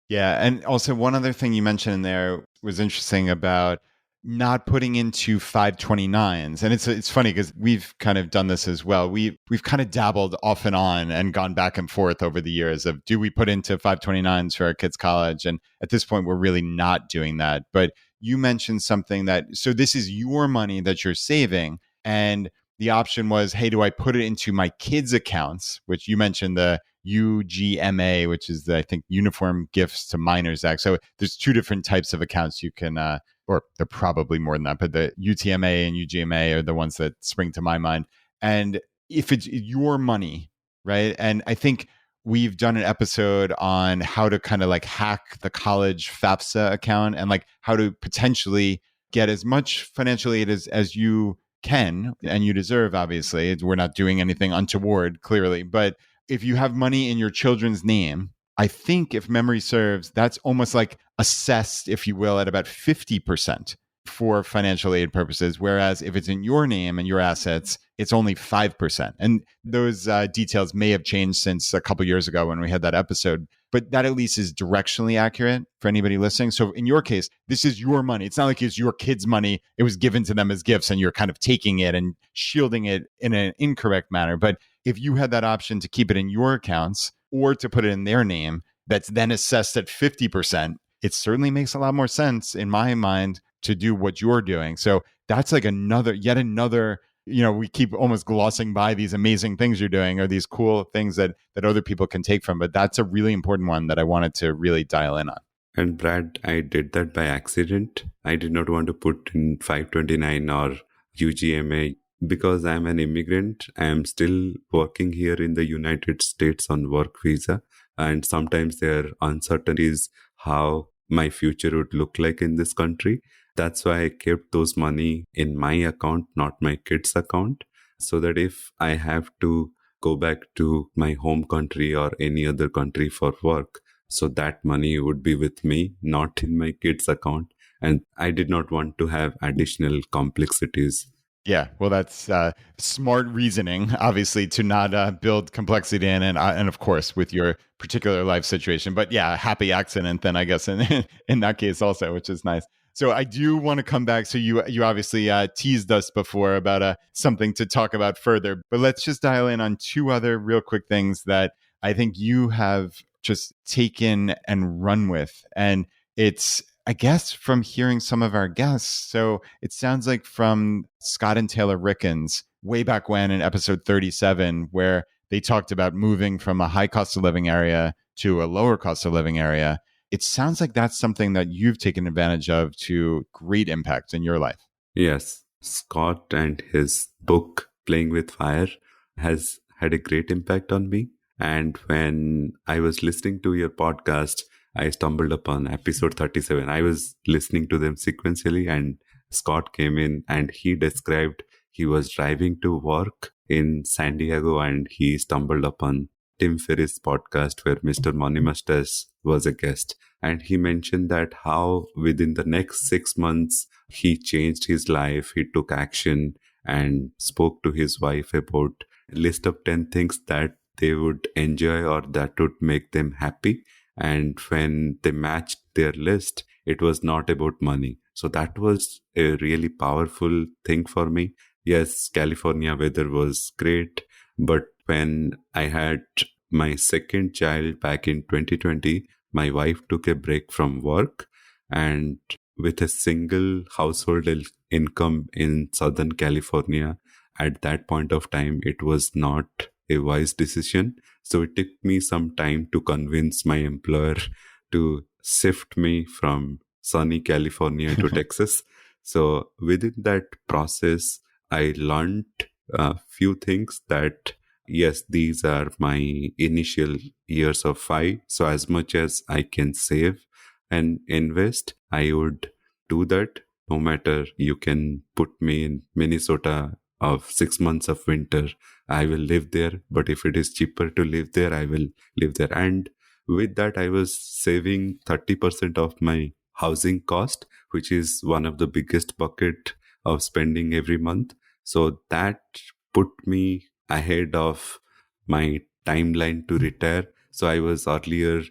Yeah. And also one other thing you mentioned in there was interesting about not putting into 529s. And it's funny because we've kind of done this as well. We've kind of dabbled off and on and gone back and forth over the years of, do we put into 529s for our kids' college? And at this point, we're really not doing that. But you mentioned something that, so this is your money that you're saving. And the option was, hey, do I put it into my kids' accounts, which you mentioned the UGMA, which is the, I think, Uniform Gifts to Minors Act. So there's two different types of accounts you can, or they're probably more than that, but the UTMA and UGMA are the ones that spring to my mind. And if it's your money, right? And I think we've done an episode on how to kind of like hack the college FAFSA account and like how to potentially get as much financial aid as you can and you deserve, obviously. We're not doing anything untoward, clearly. But if you have money in your children's name, I think if memory serves, that's almost like assessed, if you will, at about 50% for financial aid purposes. Whereas if it's in your name and your assets, it's only 5%. And those details may have changed since a couple years ago when we had that episode. But that at least is directionally accurate for anybody listening. So in your case, this is your money. It's not like it's your kids' money. It was given to them as gifts and you're kind of taking it and shielding it in an incorrect manner. But if you had that option to keep it in your accounts or to put it in their name, that's then assessed at 50%, it certainly makes a lot more sense in my mind to do what you're doing. So that's like yet another, we keep almost glossing by these amazing things you're doing or these cool things that other people can take from. But that's a really important one that I wanted to really dial in on. And Brad, I did that by accident. I did not want to put in 529 or UGMA because I'm an immigrant. I am still working here in the United States on work visa. And sometimes there are uncertainties how my future would look like in this country. That's why I kept those money in my account, not my kids' account, so that if I have to go back to my home country or any other country for work, so that money would be with me, not in my kids' account. And I did not want to have additional complexities. Yeah, well, that's smart reasoning, obviously, to not build complexity in, and of course, with your particular life situation. But yeah, happy accident then, I guess, in that case also, which is nice. So I do want to come back. So you obviously teased us before about something to talk about further, but let's just dial in on two other real quick things that I think you have just taken and run with, and it's, I guess, from hearing some of our guests. So it sounds like from Scott and Taylor Rickens way back when in episode 37, where they talked about moving from a high cost of living area to a lower cost of living area. It sounds like that's something that you've taken advantage of to great impact in your life. Yes, Scott and his book, Playing with Fire, has had a great impact on me. And when I was listening to your podcast, I stumbled upon episode 37. I was listening to them sequentially, and Scott came in and he described he was driving to work in San Diego and he stumbled upon Tim Ferriss' podcast where Mr. Mustache was a guest. And he mentioned that how within the next 6 months, he changed his life. He took action and spoke to his wife about a list of 10 things that they would enjoy or that would make them happy. And when they matched their list, it was not about money. So that was a really powerful thing for me. Yes, California weather was great. But when I had my second child back in 2020, my wife took a break from work. And with a single household income in Southern California, at that point of time, it was not a wise decision. So it took me some time to convince my employer to shift me from sunny California to Texas. So within that process, I learned a few things that, yes, these are my initial years of FI. So as much as I can save and invest, I would do that. No matter you can put me in Minnesota of 6 months of winter, I will live there. But if it is cheaper to live there, I will live there. And with that, I was saving 30% of my housing cost, which is one of the biggest bucket of spending every month. So that put me ahead of my timeline to retire. So I was earlier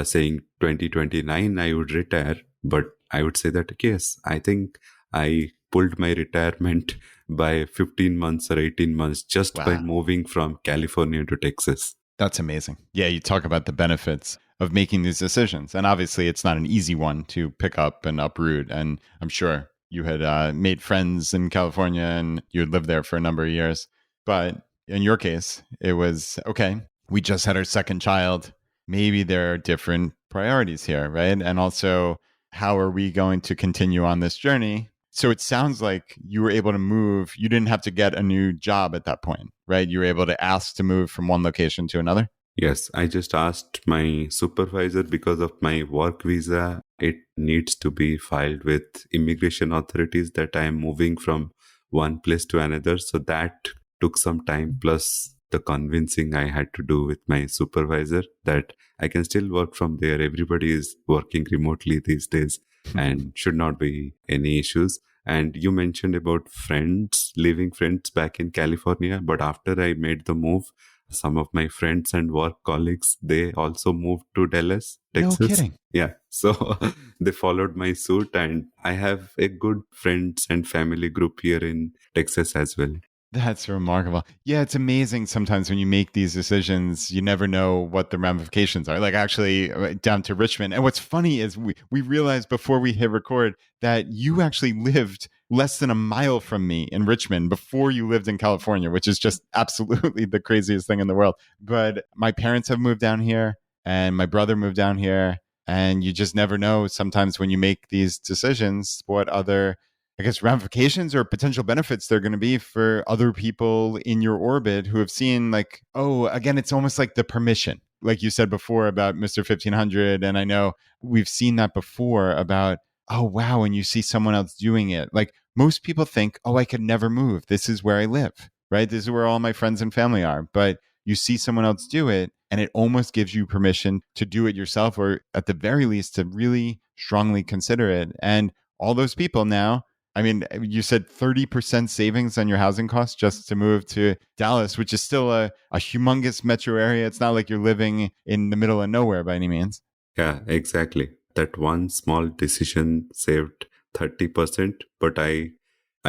saying 2029 I would retire, but I would say that, yes, I think I pulled my retirement by 15 months or 18 months just by Wow. moving from California to Texas. That's amazing. Yeah, you talk about the benefits of making these decisions. And obviously, it's not an easy one to pick up and uproot. And I'm sure you had made friends in California and you had lived there for a number of years. But in your case, it was okay, we just had our second child. Maybe there are different priorities here, right? And also, how are we going to continue on this journey? So it sounds like you were able to move. You didn't have to get a new job at that point, right? You were able to ask to move from one location to another. Yes, I just asked my supervisor because of my work visa. It needs to be filed with immigration authorities that I am moving from one place to another. So that took some time, plus the convincing I had to do with my supervisor that I can still work from there. Everybody is working remotely these days and should not be any issues. And you mentioned about friends, leaving friends back in California. But after I made the move, some of my friends and work colleagues, they also moved to Dallas, Texas. No kidding. Yeah. So they followed my suit, and I have a good friends and family group here in Texas as well. That's remarkable. Yeah, it's amazing sometimes when you make these decisions, you never know what the ramifications are. Like actually down to Richmond. And what's funny is we realized before we hit record that you actually lived less than a mile from me in Richmond before you lived in California, which is just absolutely the craziest thing in the world. But my parents have moved down here and my brother moved down here. And you just never know sometimes when you make these decisions what other, I guess, ramifications or potential benefits they're going to be for other people in your orbit who have seen, like, oh, again, it's almost like the permission, like you said before about Mr. 1500. And I know we've seen that before about, oh, wow, and you see someone else doing it. Like most people think, oh, I could never move. This is where I live, right? This is where all my friends and family are. But you see someone else do it, and it almost gives you permission to do it yourself, or at the very least, to really strongly consider it. And all those people now, I mean, you said 30% savings on your housing costs just to move to Dallas, which is still a humongous metro area. It's not like you're living in the middle of nowhere by any means. Yeah, exactly. That one small decision saved 30%, but I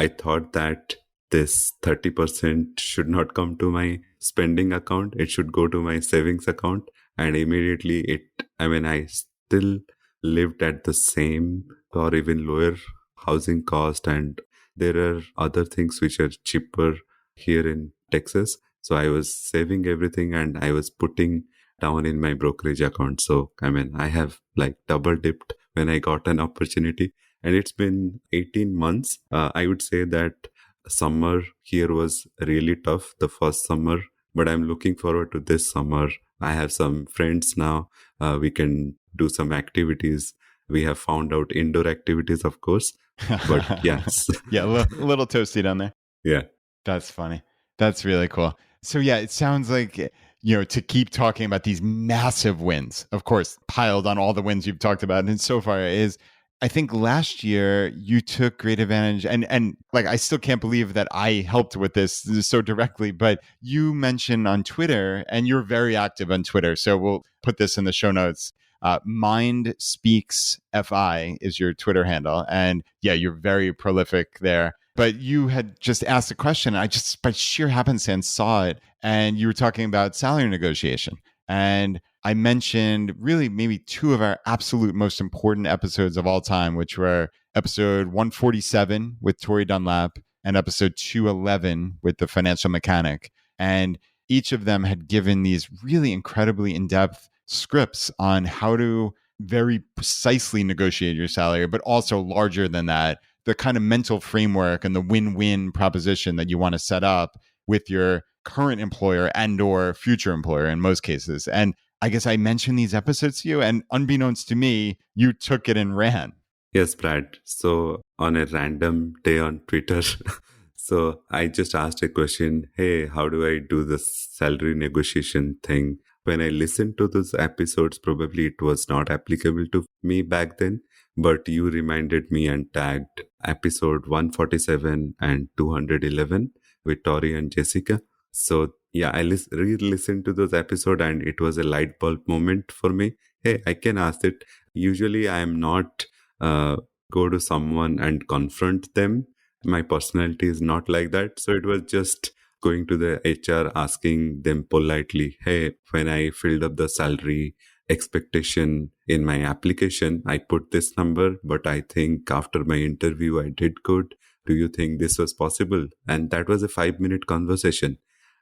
thought that this 30% should not come to my spending account. It should go to my savings account. And immediately I still lived at the same or even lower housing cost, and there are other things which are cheaper here in Texas. So I was saving everything and I was putting down in my brokerage account. So I have like double dipped when I got an opportunity. And it's been 18 months. I would say that summer here was really tough, the first summer, but I'm looking forward to this summer. I have some friends now. We can do some activities. We have found out indoor activities, of course. But yes. Yeah, a little toasty down there. Yeah. That's funny. That's really cool. So yeah, it sounds like, to keep talking about these massive wins, of course, piled on all the wins you've talked about. And so far is, I think last year you took great advantage, and like, I still can't believe that I helped with this so directly, but you mentioned on Twitter, and you're very active on Twitter. So we'll put this in the show notes. Mind Speaks FI is your Twitter handle. And yeah, you're very prolific there. But you had just asked a question. I just, by sheer happenstance, saw it. And you were talking about salary negotiation. And I mentioned really maybe two of our absolute most important episodes of all time, which were episode 147 with Tori Dunlap and episode 211 with the financial mechanic. And each of them had given these really incredibly in-depth scripts on how to very precisely negotiate your salary, but also larger than that, the kind of mental framework and the win-win proposition that you want to set up with your current employer and or future employer in most cases. And I guess I mentioned these episodes to you, and unbeknownst to me, you took it and ran. Yes, Brad. So on a random day on Twitter, so I just asked a question, hey, how do I do this salary negotiation thing? When I listened to those episodes, probably it was not applicable to me back then, but you reminded me and tagged episode 147 and 211 with Tori and Jessica. So yeah, I re-listened to those episodes, and it was a light bulb moment for me. Hey, I can ask it. Usually I am not go to someone and confront them. My personality is not like that. So it was just going to the HR, asking them politely, hey, when I filled up the salary expectation in my application, I put this number, but I think after my interview, I did good. Do you think this was possible? And that was a 5-minute conversation.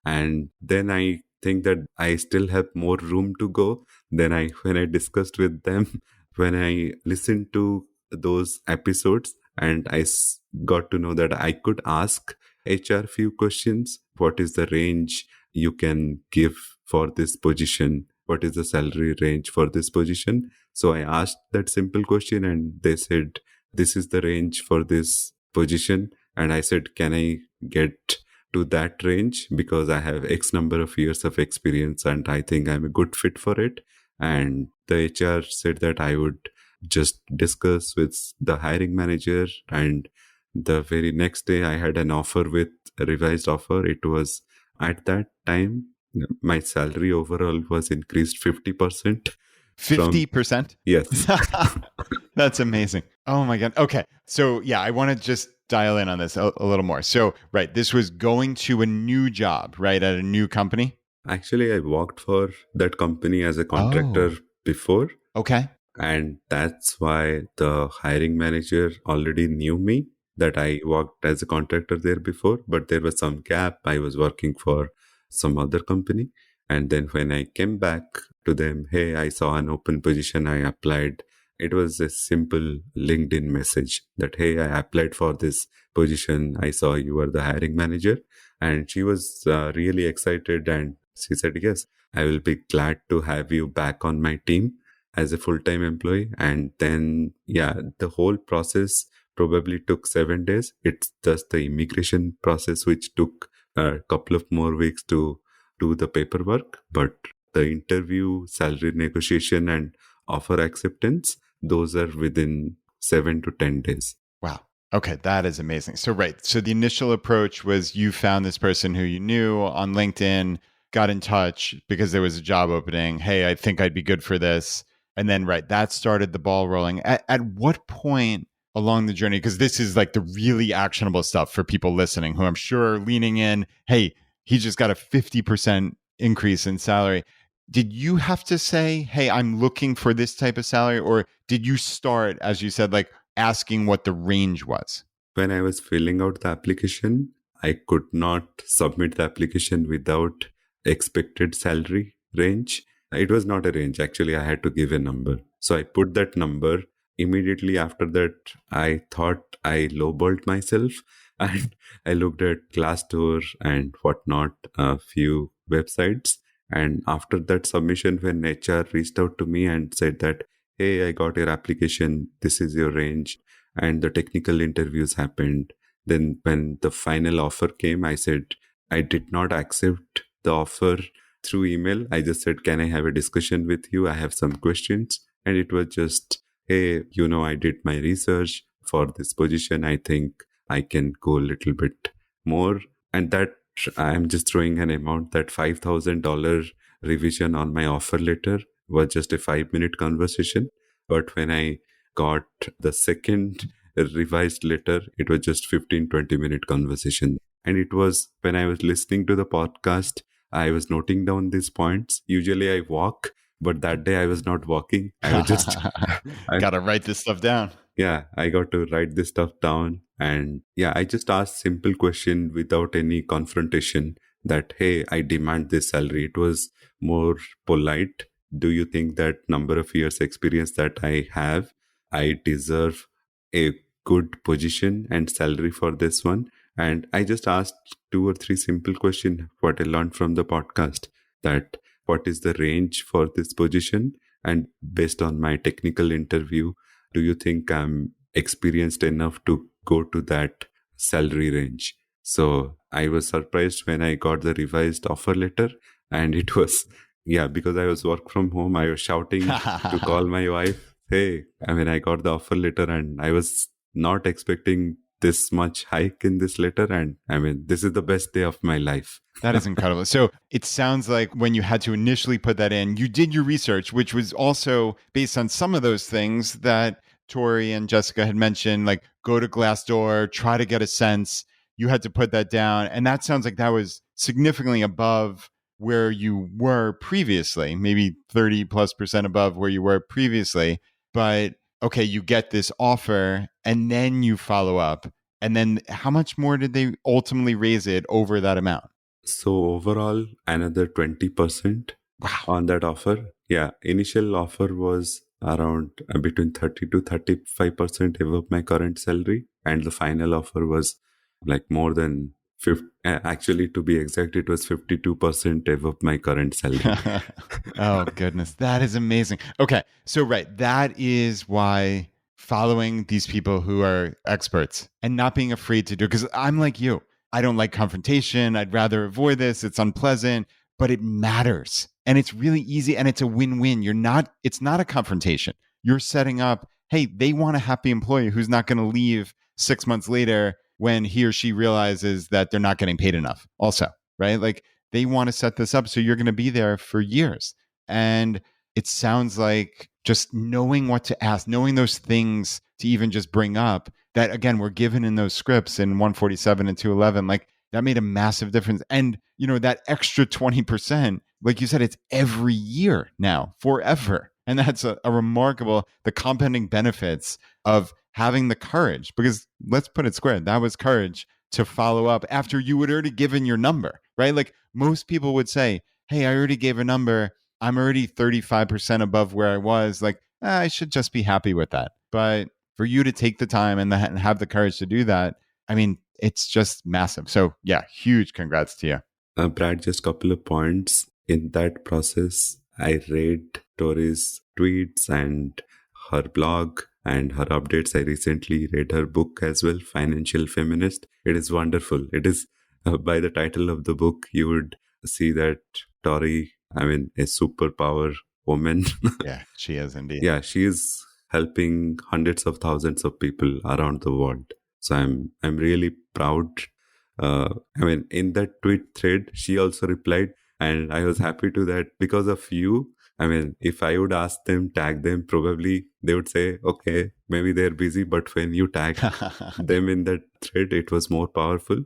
And then I think that I still have more room to go. When I discussed with them, when I listened to those episodes, and got to know that I could ask HR few questions. What is the range you can give for this position? What is the salary range for this position? So I asked that simple question, and they said, this is the range for this position. And I said, can I get to that range? Because I have X number of years of experience and I think I'm a good fit for it. And the HR said that I would just discuss with the hiring manager. And the very next day, I had an offer with a revised offer. It was at that time, my salary overall was increased 50%. 50%? Yes. That's amazing. Oh my God. Okay. So yeah, I want to just dial in on this a little more. So, right, this was going to a new job, right, at a new company? Actually, I worked for that company as a contractor before. Okay. And that's why the hiring manager already knew me, that I worked as a contractor there before, but there was some gap. I was working for some other company. And then when I came back to them, hey, I saw an open position, I applied. It was a simple LinkedIn message that, hey, I applied for this position. I saw you were the hiring manager. And she was really excited. And she said, yes, I will be glad to have you back on my team as a full-time employee. And then, the whole process probably took 7 days. It's just the immigration process, which took a couple of more weeks to do the paperwork. But the interview, salary negotiation, and offer acceptance, those are within 7 to 10 days. Wow. Okay, that is amazing. So, right. So the initial approach was you found this person who you knew on LinkedIn, got in touch because there was a job opening. Hey, I think I'd be good for this. And then, right, that started the ball rolling. At what point along the journey, because this is like the really actionable stuff for people listening who I'm sure are leaning in, hey, he just got a 50% increase in salary. Did you have to say, hey, I'm looking for this type of salary? Or did you start, as you said, like asking what the range was? When I was filling out the application, I could not submit the application without expected salary range. It was not a range. Actually, I had to give a number. So I put that number. Immediately after that, I thought I lowballed myself. And I looked at Glassdoor and whatnot, a few websites. And after that submission, when HR reached out to me and said that, hey, I got your application, this is your range, and the technical interviews happened. Then when the final offer came, I said, I did not accept the offer through email. I just said, can I have a discussion with you? I have some questions. And it was just, hey, I did my research for this position. I think I can go a little bit more. And that I'm just throwing an amount, that $5,000 revision on my offer letter was just a 5-minute conversation. But when I got the second revised letter, it was just 15-20 minute conversation. And it was when I was listening to the podcast, I was noting down these points. Usually I walk, but that day I was not walking. I was just got to write this stuff down. Yeah, I got to write this stuff down. And I just asked simple question without any confrontation that, hey, I demand this salary. It was more polite. Do you think that number of years experience that I have, I deserve a good position and salary for this one? And I just asked 2 or 3 simple questions, what I learned from the podcast, that what is the range for this position? And based on my technical interview, do you think I'm experienced enough to go to that salary range? So I was surprised when I got the revised offer letter. And it was, because I was work from home, I was shouting to call my wife, hey, I got the offer letter and I was not expecting this much hike in this letter. And this is the best day of my life. That is incredible. So it sounds like when you had to initially put that in, you did your research, which was also based on some of those things that Tori and Jessica had mentioned, like go to Glassdoor, try to get a sense. You had to put that down. And that sounds like that was significantly above where you were previously, maybe 30 plus percent above where you were previously. But okay, you get this offer and then you follow up. And then how much more did they ultimately raise it over that amount? So overall, another 20% Wow. on that offer. Yeah, initial offer was around between 30 to 35% above my current salary. And the final offer was like more than 50, actually to be exact, it was 52% above my current salary. Oh, goodness. That is amazing. Okay. So, right. That is why following these people who are experts and not being afraid to do it, because I'm like you. I don't like confrontation. I'd rather avoid this. It's unpleasant, but it matters. And it's really easy and it's a win-win. It's not a confrontation. You're setting up, hey, they want a happy employee who's not going to leave 6 months later when he or she realizes that they're not getting paid enough, also, right? Like they want to set this up so you're going to be there for years. And it sounds like just knowing what to ask, knowing those things to even just bring up that, again, were given in those scripts in 147 and 211, like that made a massive difference. And, that extra 20%, like you said, it's every year now, forever. And that's a remarkable, the compounding benefits of having the courage, because let's put it square, that was courage to follow up after you had already given your number, right? Like most people would say, hey, I already gave a number. I'm already 35% above where I was. Like, I should just be happy with that. But for you to take the time and have the courage to do that, I mean, it's just massive. So yeah, huge congrats to you. Brad, just a couple of points. In that process, I read Tori's tweets and her blog and her updates. I recently read her book as well, Financial Feminist. It is wonderful. It is, by the title of the book, you would see that Tori, a superpower woman. Yeah, she is indeed. Yeah, she is helping hundreds of thousands of people around the world. So I'm really proud. In that tweet thread, she also replied, and I was happy to that because of you. If I would ask them, tag them, probably they would say, okay, maybe they're busy. But when you tagged them in that thread, it was more powerful.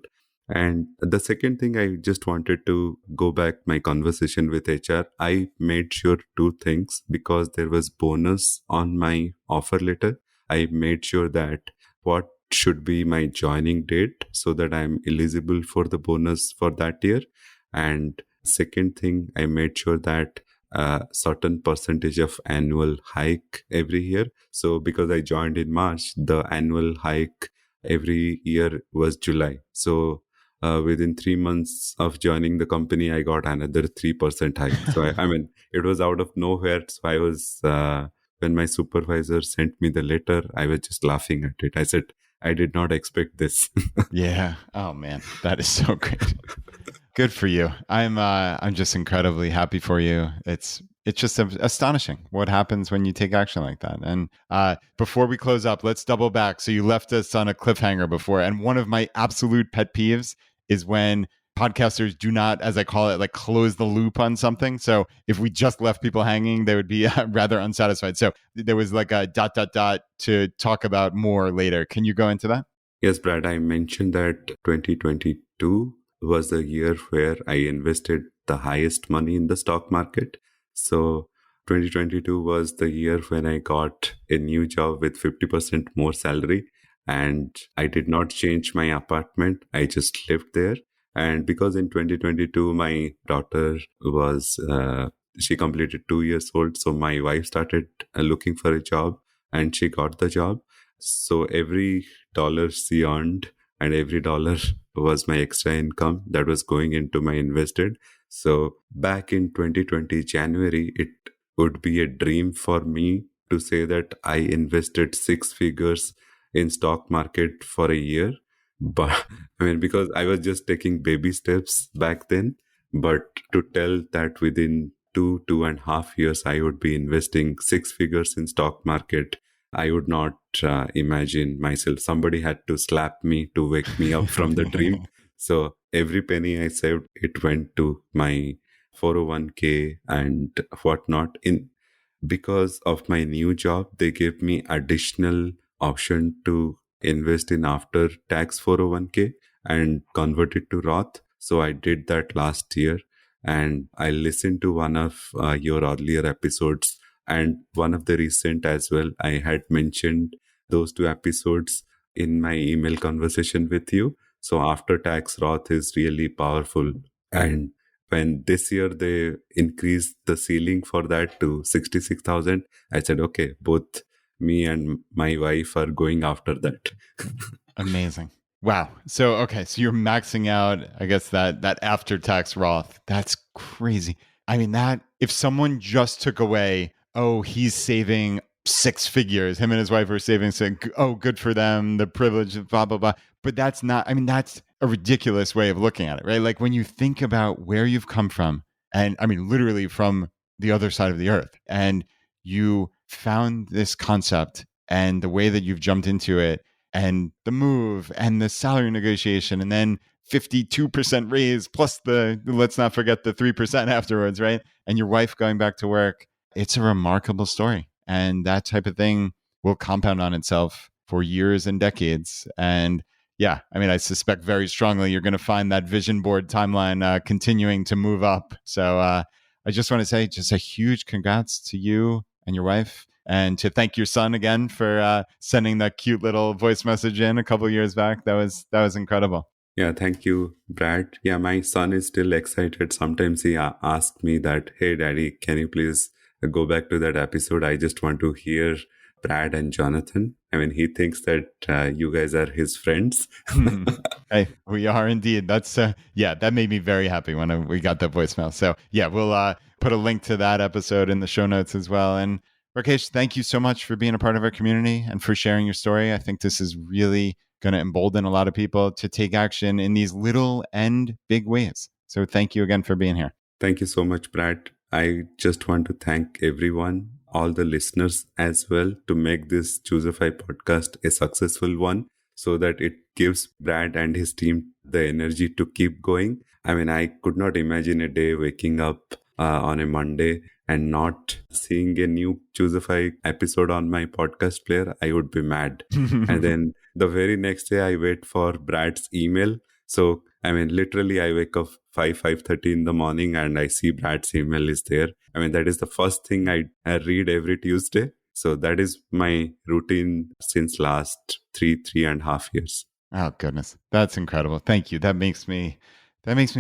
And the second thing, I just wanted to go back my conversation with HR. I made sure two things because there was bonus on my offer letter. I made sure that what should be my joining date so that I'm eligible for the bonus for that year. And second thing, I made sure that a certain percentage of annual hike every year. So because I joined in March, the annual hike every year was July. So within 3 months of joining the company, I got another 3% hike. So it was out of nowhere. So I was, when my supervisor sent me the letter, I was just laughing at it. I said, I did not expect this. Yeah. Oh man, that is so great. Good for you. I'm just incredibly happy for you. It's just astonishing what happens when you take action like that. And before we close up, let's double back. So you left us on a cliffhanger before, and one of my absolute pet peeves is when podcasters do not, as I call it, like close the loop on something. So if we just left people hanging, they would be rather unsatisfied. So there was like a ... to talk about more later. Can you go into that? Yes, Brad, I mentioned that 2022 was the year where I invested the highest money in the stock market. So 2022 was the year when I got a new job with 50% more salary. And I did not change my apartment. I just lived there. And because in 2022, my daughter was, she completed 2 years old. So my wife started looking for a job and she got the job. So every dollar she earned and every dollar was my extra income that was going into my invested. So back in 2020, January, it would be a dream for me to say that I invested 6 figures in stock market for a year. But because I was just taking baby steps back then, but to tell that within 2.5 years, I would be investing 6 figures in stock market, I would not imagine myself. Somebody had to slap me to wake me up from the dream. So every penny I saved, it went to my 401k and whatnot. because of my new job, they gave me additional option to invest in after tax 401k and convert it to Roth. So I did that last year, and I listened to one of your earlier episodes and one of the recent as well. I had mentioned those two episodes in my email conversation with you. So after tax Roth is really powerful. And when this year they increased the ceiling for that to 66,000, I said, okay, both me and my wife are going after that. Amazing. Wow. So okay, so you're maxing out, I guess that after tax Roth. That's crazy. I mean, that if someone just took away, oh, he's saving six figures, him and his wife are saving six, oh, good for them, the privilege of blah blah blah. But that's not, I mean, that's a ridiculous way of looking at it, right? Like when you think about where you've come from, and I mean literally from the other side of the earth, and you found this concept and the way that you've jumped into it and the move and the salary negotiation and then 52% raise plus the, let's not forget the 3% afterwards, right? And your wife going back to work. It's a remarkable story. And that type of thing will compound on itself for years and decades. And yeah, I mean, I suspect very strongly you're going to find that vision board timeline continuing to move up. So I just want to say just a huge congrats to you and your wife, and to thank your son again for sending that cute little voice message in a couple of years back. That was incredible. Yeah, thank you, Brad. Yeah, my son is still excited. Sometimes he asks me that, hey, daddy, can you please go back to that episode? I just want to hear Brad and Jonathan. I mean, he thinks that you guys are his friends. Hey, we are indeed. That's, yeah, that made me very happy when we got that voicemail. So yeah, we'll put a link to that episode in the show notes as well. And Rakesh, thank you so much for being a part of our community and for sharing your story. I think this is really going to embolden a lot of people to take action in these little and big ways. So thank you again for being here. Thank you so much, Brad. I just want to thank everyone, all the listeners as well, to make this ChooseFI podcast a successful one so that it gives Brad and his team the energy to keep going. I mean, I could not imagine a day waking up on a Monday and not seeing a new ChooseFI episode on my podcast player. I would be mad. And then the very next day, I wait for Brad's email. So, I mean, literally, I wake up 5:30 in the morning and I see Brad's email is there. I mean, that is the first thing I read every Tuesday. So that is my routine since last three and a half years. Oh, goodness. That's incredible. Thank you. That makes me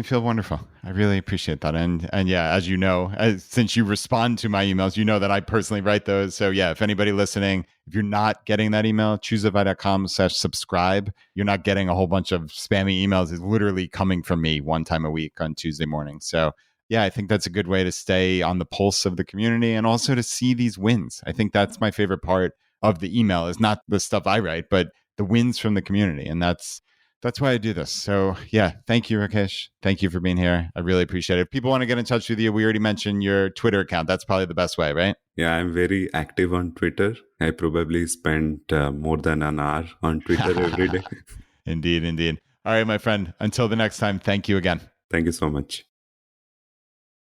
feel wonderful. I really appreciate that. And yeah, as you know, since you respond to my emails, you know that I personally write those. So yeah, if anybody listening, if you're not getting that email, ChooseFI.com/subscribe. You're not getting a whole bunch of spammy emails. It's literally coming from me one time a week on Tuesday morning. So yeah, I think that's a good way to stay on the pulse of the community and also to see these wins. I think that's my favorite part of the email is not the stuff I write, but the wins from the community. And that's why I do this. So yeah, thank you, Rakesh. Thank you for being here. I really appreciate it. If people want to get in touch with you, we already mentioned your Twitter account. That's probably the best way, right? Yeah, I'm very active on Twitter. I probably spend more than an hour on Twitter every day. Indeed. All right, my friend. Until the next time, thank you again. Thank you so much.